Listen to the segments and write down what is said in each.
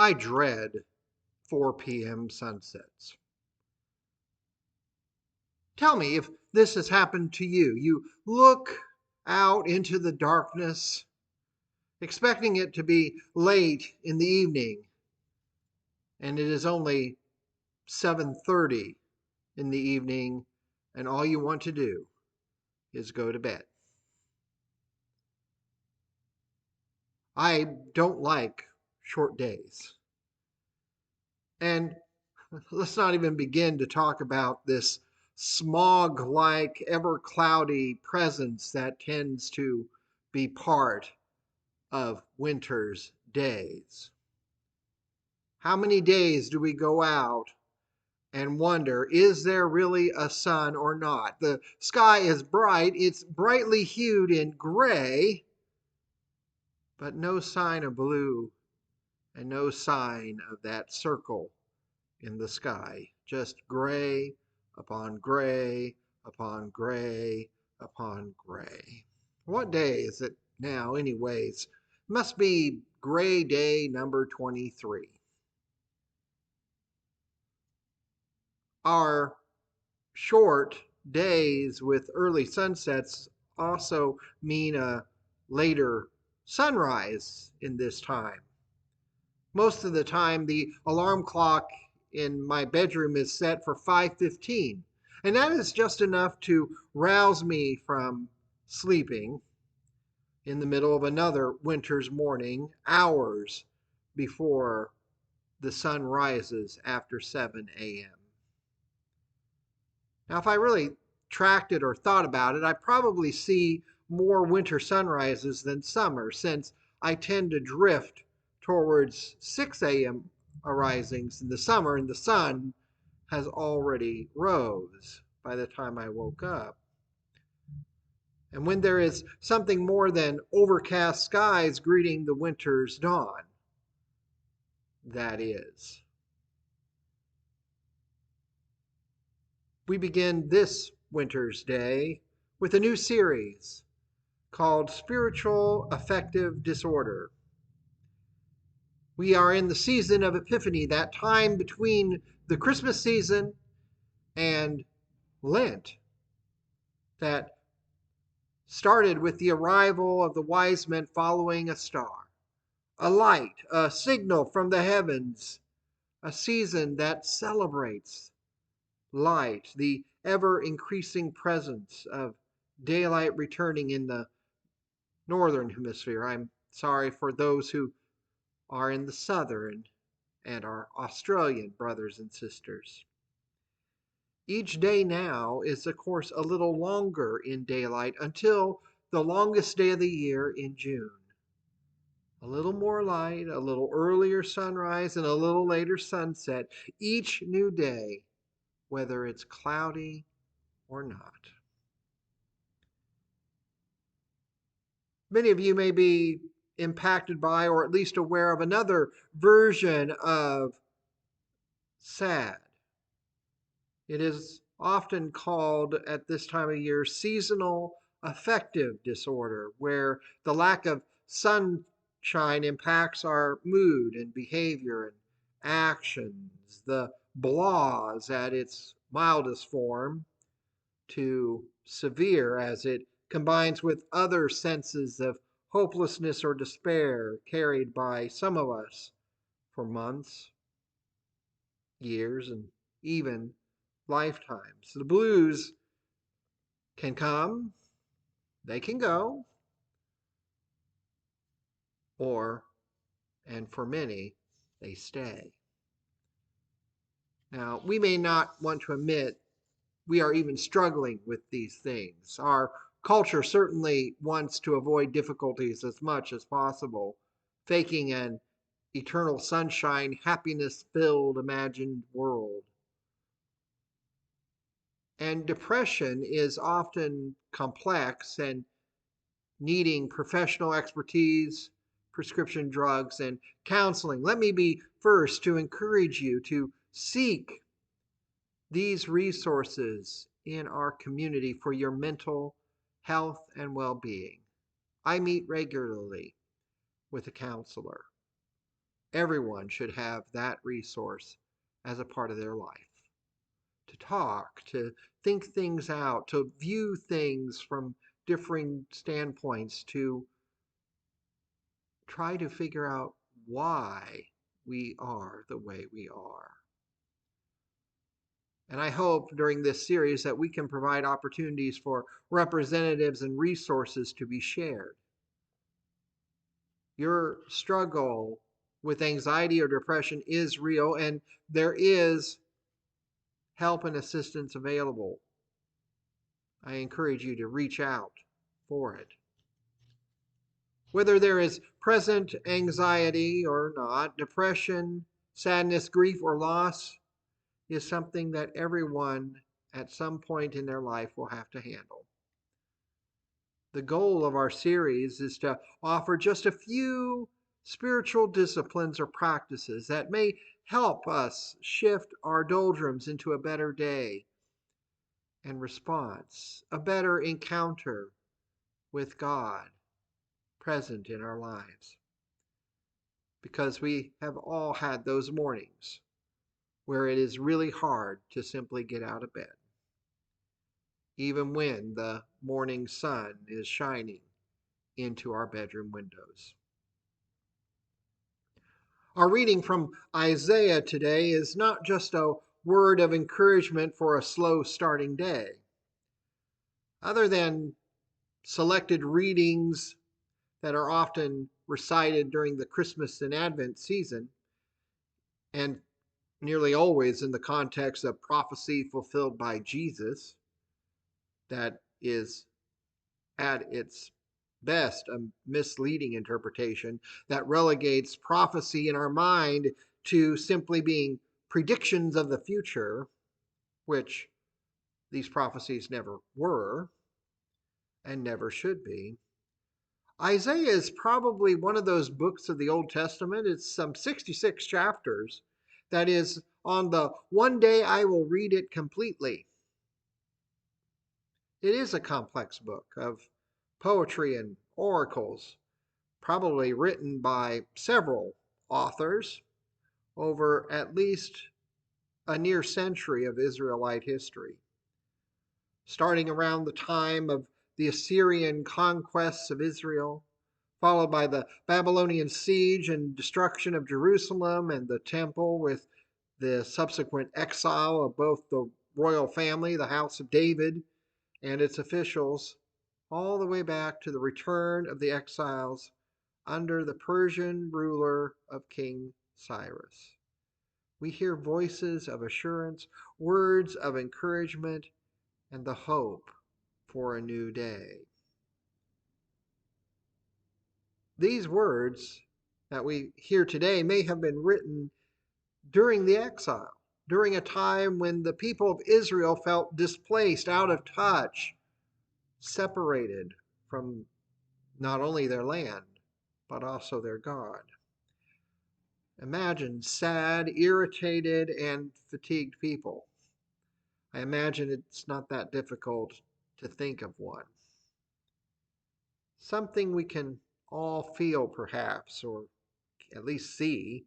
I dread 4 p.m. sunsets. Tell me if this has happened to you. You look out into the darkness, expecting it to be late in the evening, and it is only 7:30 in the evening, and all you want to do is go to bed. I don't like short days. And let's not even begin to talk about this smog-like, ever cloudy presence that tends to be part of winter's days. How many days do we go out and wonder, is there really a sun or not? The sky is bright, it's brightly hued in gray, but no sign of blue and no sign of that circle in the sky. Just gray upon gray upon gray upon gray. What day is it now, anyways? Must be gray day number 23. Our short days with early sunsets also mean a later sunrise in this time. Most of the time, the alarm clock in my bedroom is set for 5:15, and that is just enough to rouse me from sleeping in the middle of another winter's morning, hours before the sun rises after 7 a.m. Now, if I really tracked it or thought about it, I probably see more winter sunrises than summer, since I tend to drift towards 6 a.m. arisings in the summer, and the sun has already rose by the time I woke up. And when there is something more than overcast skies greeting the winter's dawn, that is. We begin this winter's day with a new series called Spiritual Affective Disorder. We are in the season of Epiphany, that time between the Christmas season and Lent, that started with the arrival of the wise men following a star, a light, a signal from the heavens, a season that celebrates light, the ever increasing presence of daylight returning in the northern hemisphere. I'm sorry for those who are in the southern and our Australian brothers and sisters. Each day now is, of course, a little longer in daylight until the longest day of the year in June. A little more light, a little earlier sunrise, and a little later sunset each new day, whether it's cloudy or not. Many of you may be impacted by, or at least aware of, another version of sad. It is often called at this time of year seasonal affective disorder, where the lack of sunshine impacts our mood and behavior and actions. The blahs at its mildest form to severe as it combines with other senses of hopelessness or despair carried by some of us for months, years, and even lifetimes. The blues can come, they can go, or, and for many, they stay. Now, we may not want to admit we are even struggling with these things. Our culture certainly wants to avoid difficulties as much as possible, faking an eternal sunshine, happiness-filled imagined world. And depression is often complex and needing professional expertise, prescription drugs, and counseling. Let me be first to encourage you to seek these resources in our community for your mental health and well-being. I meet regularly with a counselor. Everyone should have that resource as a part of their life. To talk, to think things out, to view things from differing standpoints, to try to figure out why we are the way we are. And I hope during this series that we can provide opportunities for representatives and resources to be shared. Your struggle with anxiety or depression is real, and there is help and assistance available. I encourage you to reach out for it. Whether there is present anxiety or not, depression, sadness, grief, or loss is something that everyone at some point in their life will have to handle. The goal of our series is to offer just a few spiritual disciplines or practices that may help us shift our doldrums into a better day and response, a better encounter with God present in our lives. Because we have all had those mornings where it is really hard to simply get out of bed, even when the morning sun is shining into our bedroom windows. Our reading from Isaiah today is not just a word of encouragement for a slow starting day. Other than selected readings that are often recited during the Christmas and Advent season, and nearly always in the context of prophecy fulfilled by Jesus, that is at its best a misleading interpretation that relegates prophecy in our mind to simply being predictions of the future, which these prophecies never were and never should be. Isaiah is probably one of those books of the Old Testament, it's some 66 chapters, that is on the one day I will read it completely. It is a complex book of poetry and oracles, probably written by several authors over at least a near century of Israelite history. Starting around the time of the Assyrian conquests of Israel, followed by the Babylonian siege and destruction of Jerusalem and the temple, with the subsequent exile of both the royal family, the house of David, and its officials, all the way back to the return of the exiles under the Persian ruler of King Cyrus. We hear voices of assurance, words of encouragement, and the hope for a new day. These words that we hear today may have been written during the exile, during a time when the people of Israel felt displaced, out of touch, separated from not only their land, but also their God. Imagine sad, irritated, and fatigued people. I imagine it's not that difficult to think of one. Something we can all feel, perhaps, or at least see,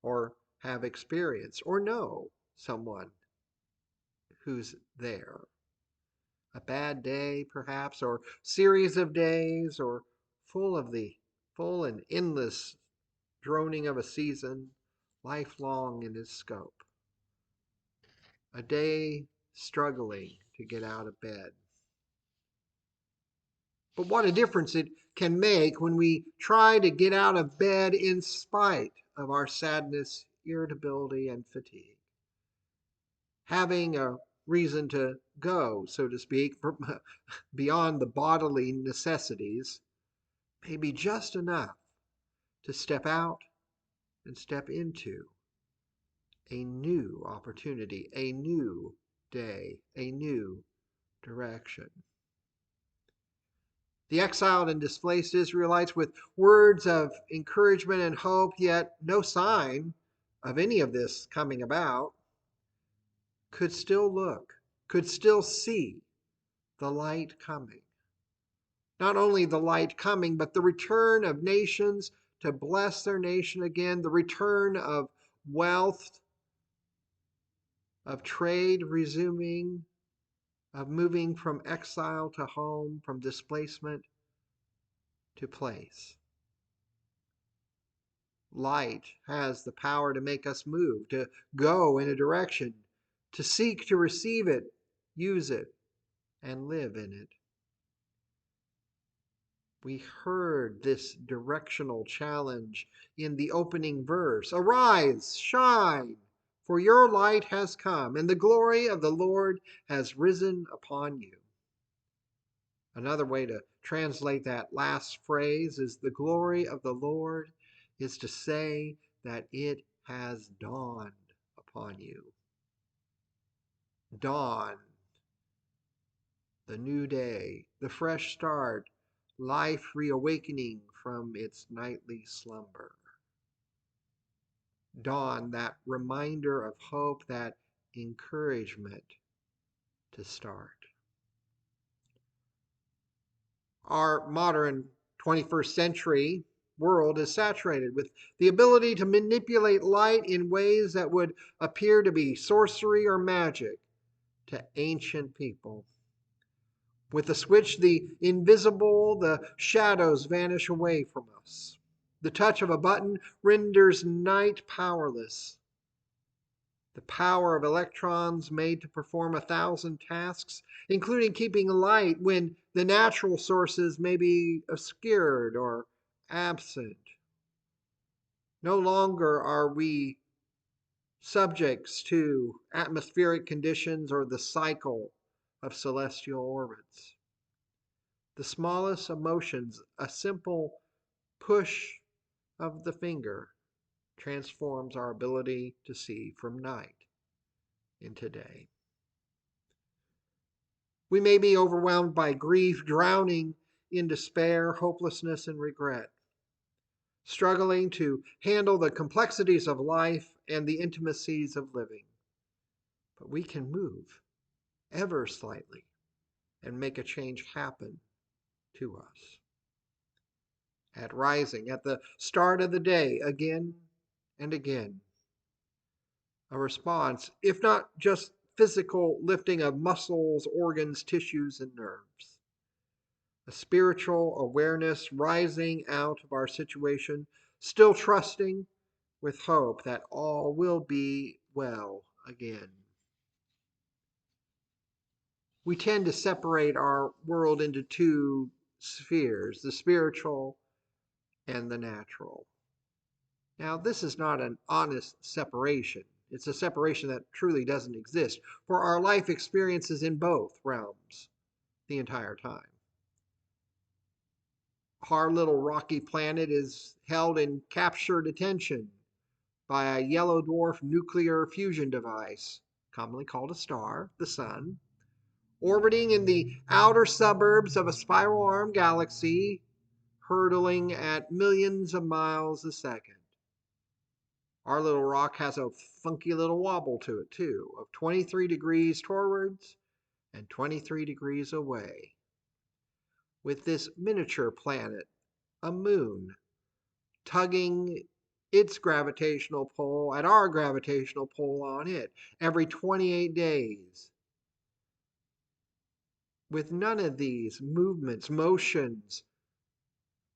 or have experienced, or know someone who's there. A bad day, perhaps, or series of days, or full and endless droning of a season, lifelong in its scope. A day struggling to get out of bed. But what a difference it can make when we try to get out of bed in spite of our sadness, irritability, and fatigue. Having a reason to go, so to speak, beyond the bodily necessities may be just enough to step out and step into a new opportunity, a new day, a new direction. The exiled and displaced Israelites, with words of encouragement and hope, yet no sign of any of this coming about, could still look, could still see the light coming. Not only the light coming, but the return of nations to bless their nation again, the return of wealth, of trade resuming, of moving from exile to home, from displacement to place. Light has the power to make us move, to go in a direction, to seek to receive it, use it, and live in it. We heard this directional challenge in the opening verse. Arise, shine, for your light has come, and the glory of the Lord has risen upon you. Another way to translate that last phrase is the glory of the Lord is to say that it has dawned upon you. Dawn, the new day, the fresh start, life reawakening from its nightly slumber. Dawn, that reminder of hope, that encouragement to start. Our modern 21st century world is saturated with the ability to manipulate light in ways that would appear to be sorcery or magic to ancient people. With a switch, the invisible, the shadows vanish away from us. The touch of a button renders night powerless. The power of electrons made to perform 1,000 tasks, including keeping light when the natural sources may be obscured or absent. No longer are we subjects to atmospheric conditions or the cycle of celestial orbits. The smallest emotions, a simple push of the finger, transforms our ability to see from night into day. We may be overwhelmed by grief, drowning in despair, hopelessness, and regret, struggling to handle the complexities of life and the intimacies of living. But we can move ever slightly and make a change happen to us. At rising, at the start of the day, again and again, a response, if not just physical lifting of muscles, organs, tissues, and nerves. A spiritual awareness rising out of our situation, still trusting with hope that all will be well again. We tend to separate our world into two spheres, the spiritual and the natural. Now, this is not an honest separation. It's a separation that truly doesn't exist, for our life experiences in both realms the entire time. Our little rocky planet is held in captured attention by a yellow dwarf nuclear fusion device, commonly called a star, the sun, orbiting in the outer suburbs of a spiral-armed galaxy, hurtling at millions of miles a second. Our little rock has a funky little wobble to it, too, of 23 degrees towards and 23 degrees away. With this miniature planet, a moon, tugging its gravitational pull at our gravitational pull on it every 28 days. With none of these movements, motions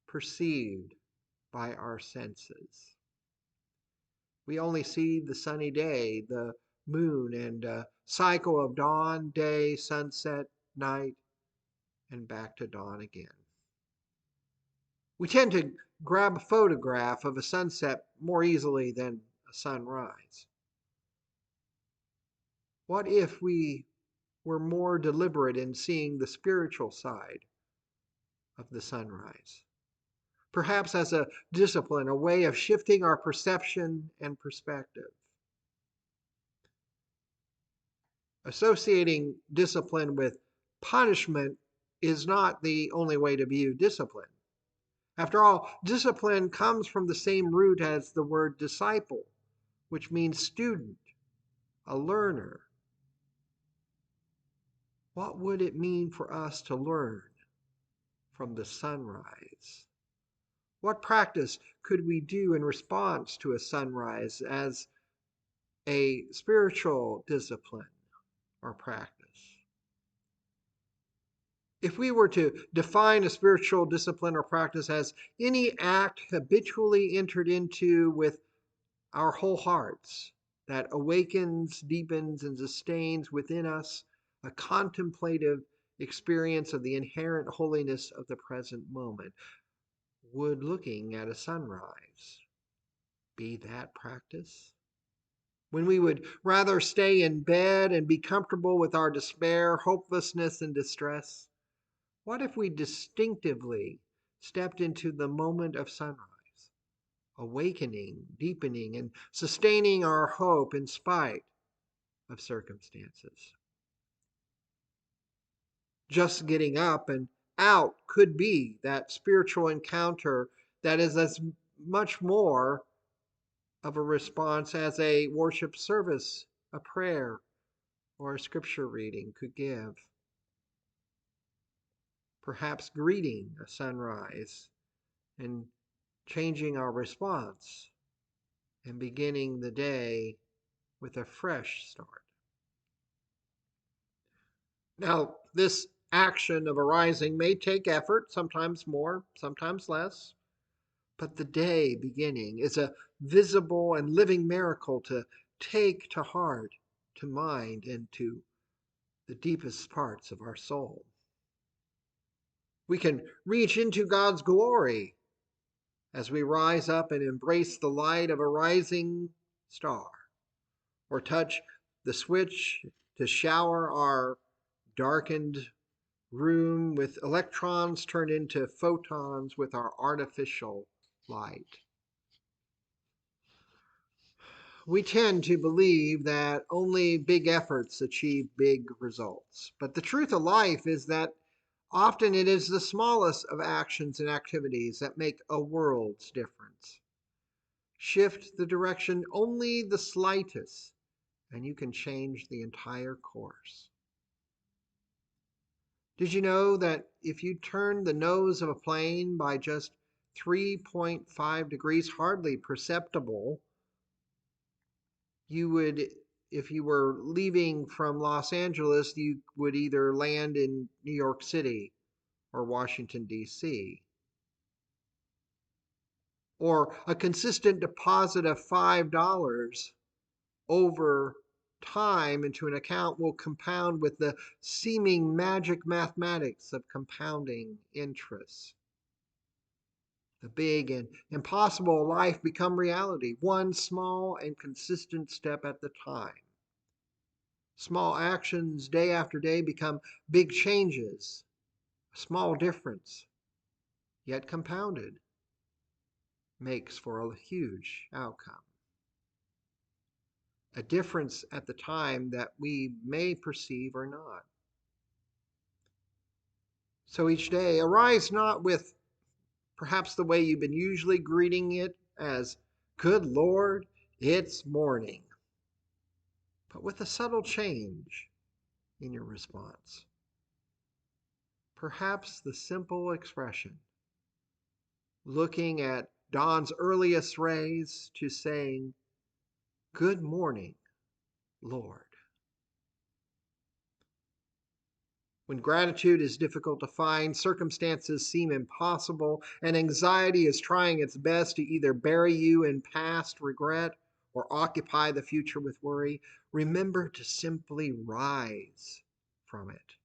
perceived by our senses. We only see the sunny day, the moon, and a cycle of dawn, day, sunset, night, and back to dawn again. We tend to grab a photograph of a sunset more easily than a sunrise. What if we were more deliberate in seeing the spiritual side of the sunrise? Perhaps as a discipline, a way of shifting our perception and perspective. Associating discipline with punishment is not the only way to view discipline. After all, discipline comes from the same root as the word disciple, which means student, a learner. What would it mean for us to learn from the sunrise? What practice could we do in response to a sunrise as a spiritual discipline or practice? If we were to define a spiritual discipline or practice as any act habitually entered into with our whole hearts that awakens, deepens, and sustains within us a contemplative experience of the inherent holiness of the present moment, would looking at a sunrise be that practice? When we would rather stay in bed and be comfortable with our despair, hopelessness, and distress, what if we distinctively stepped into the moment of sunrise, awakening, deepening, and sustaining our hope in spite of circumstances? Just getting up and out could be that spiritual encounter that is as much more of a response as a worship service, a prayer, or a scripture reading could give. Perhaps greeting a sunrise and changing our response and beginning the day with a fresh start. Now, this action of arising may take effort, sometimes more, sometimes less, but the day beginning is a visible and living miracle to take to heart, to mind, and to the deepest parts of our soul. We can reach into God's glory as we rise up and embrace the light of a rising star, or touch the switch to shower our darkened room with electrons turned into photons with our artificial light. We tend to believe that only big efforts achieve big results. But the truth of life is that often it is the smallest of actions and activities that make a world's difference. Shift the direction only the slightest, and you can change the entire course. Did you know that if you turn the nose of a plane by just 3.5 degrees, hardly perceptible, you would, if you were leaving from Los Angeles, you would either land in New York City or Washington, D.C. Or a consistent deposit of $5 over time into an account will compound with the seeming magic mathematics of compounding interest. The big and impossible life become reality, one small and consistent step at the time. Small actions day after day become big changes. A small difference, yet compounded, makes for a huge outcome. A difference at the time that we may perceive or not. So each day, arise not with perhaps the way you've been usually greeting it as, "Good Lord, it's morning," but with a subtle change in your response. Perhaps the simple expression, looking at dawn's earliest rays to saying, "Good morning, Lord." When gratitude is difficult to find, circumstances seem impossible, and anxiety is trying its best to either bury you in past regret or occupy the future with worry, remember to simply rise from it.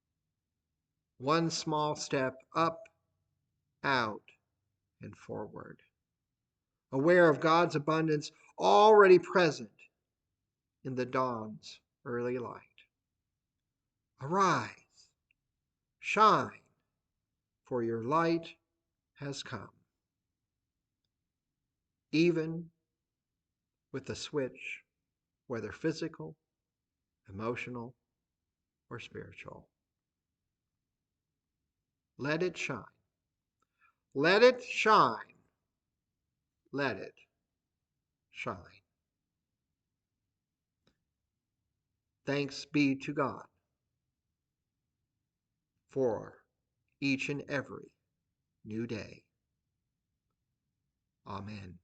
One small step up, out, and forward. Aware of God's abundance already present in the dawn's early light. Arise, shine, for your light has come. Even with the switch, whether physical, emotional, or spiritual. Let it shine. Let it shine. Let it shine. Thanks be to God for each and every new day. Amen.